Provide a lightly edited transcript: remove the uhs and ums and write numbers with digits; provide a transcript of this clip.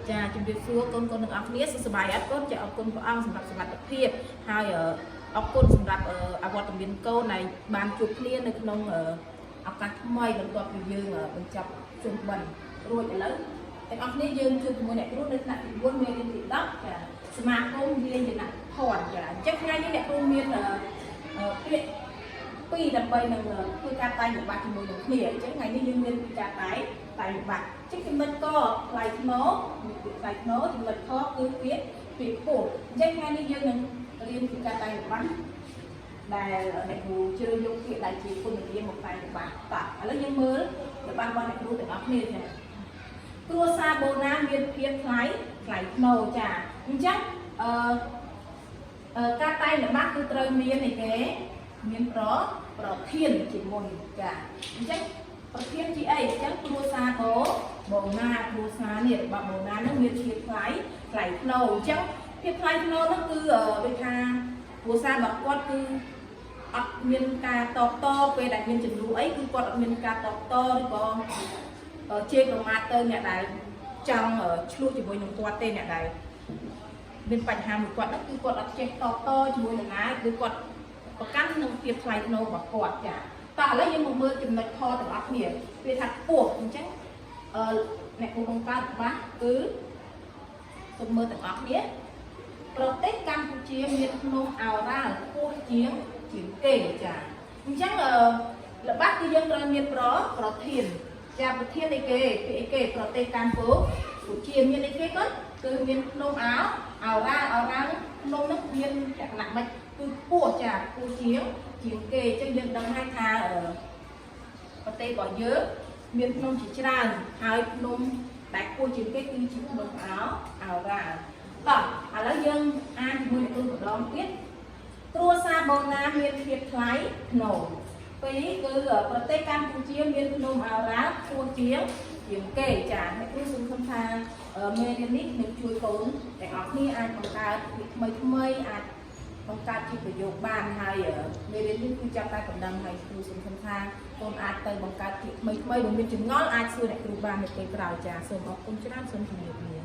ចាជំរាបសួរកូនទាំងអស់គ្នាសុខសប្បាយអត់កូនចាអរគុណព្រះអង្គសម្រាប់សុវត្ថិភាពហើយអរគុណសម្រាប់អវត្តមានកូនដែលបានជួបគ្នានៅក្នុងឱកាសថ្មីបន្ទាប់ពីយើងបញ្ចប់ជុំបិណ្ឌរួចឥឡូវទាំងអស់គ្នាយើងជួបជាមួយអ្នកគ្រូនៅថ្នាក់ទី4មេរៀនទី10ចាសមាគមវិញ្ញាណភ័ណ្ឌចាអញ្ចឹងថ្ងៃនេះអ្នកគ្រូមានពាក្យពីរដើម្បីនឹងធ្វើការតែងវិបត្តិជាមួយនឹងគ្នាអញ្ចឹងថ្ងៃនេះយើងមានពីការតែងវិបត្តិអញ្ចឹងចំណុចកផ្លៃថ្នោផ្លៃថ្នោចំណុចខគឺពាក្យពោលអញ្ចឹងថ្ងៃនេះយើងនឹងរៀនពីការតែងវិបត្តិដែលអ្នកគ្រូជ្រើសយកពាក្យដែលជាគុណវិទ្យាមកតែងវិបត្តិតោះឥឡូវយើងមើលវិបត្តិរបស់អ្នកគ្រូទាំងអស់គ្នាចាគ្រួសារបូណាមានភាពថ្លៃថ្នូរចាអញ្ចឹងការតែងវិបត្តិគឺត្រូវមានអីគេមានប្រធានជាមុនចាអញ្ចឹងប្រធានជាអីអញ្ចឹងគ្រួសារបូណាគ្រួសារនេះរបស់បូណានឹងមានភាពថ្លៃថ្នូរអញ្ចឹងភាពថ្លៃថ្នូរនោះគឺដូចថាគ្រួសាររបស់គាត់គឺអត់មានការតបតពេលដែលមានចំនួនអីគឺគាត់អត់មានការតបតឬក៏ជេរប្រមាថទៅអ្នកដែលចង់ឆ្លោះជាមួយនឹងគាត់ទេអ្នកដែលមានបញ្ហាមួយគាត់នោះគឺគាត់អត់ចេះតបតជាមួយនឹងណាគឺគាត់ប្រកាន់នឹងភាពថ្លៃថ្នូររបស់គាត់ចាតោះឥឡូវយើងមកមើលចំណុចខទាំងអស់គ្នាវាថាពោះអញ្ចឹងអ្នកគ្រូបង្កើតច្បាស់គឺសូមមើលទាំងអស់គ្នាប្រទេសកម្ពុជាមានភ្នំឱរ៉ាល់ខ្ពស់ជាងគេចាអញ្ចឹងល្បះគឺយើងត្រូវមានប្រធានចាប្រធានអីគេពីអីគេប្រទេសកម្ពុជាមានអីគេគាត់គឺមានភ្នំឱរ៉ាល់ភ្នំនោះមានលក្ខណៈម៉េចគឺខ្ពស់ចាខ្ពស់ជាងគេអញ្ចឹងយើងដឹងហើយថាប្រទេសរបស់យើងមានភ្នំជាច្រើនហើយភ្នំដែលខ្ពស់ជាងគេគឺជាភ្នំឱរ៉ាល់តោះឥឡូវយើងអានជាមួយនឹងម្ដងទៀតគ្រួសារបូណាមានភាពថ្លៃថ្នូរពីរគឺប្រទេសកម្ពុជាមានភ្នំឱរ៉ាល់ខ្ពស់ជាងគេចាអ្នកគ្រូសង្ឃឹមថាមេរៀននេះនឹងជួយកូនទាំងអស់គ្នាអាចបង្កើតពាក្យថ្មីអាចបង្កើតជាប្រយោគបានហើយមេរៀននេះគឺចាប់តែបណ្ដឹងហើយគ្រូសង្ឃឹមថាកូនអាចទៅបង្កើតពាក្យថ្មីបើមានចម្ងល់អាចសួរអ្នកគ្រូបាននៅពេលក្រោយចាសូមអរគុណច្រើនសូមជម្រាបលា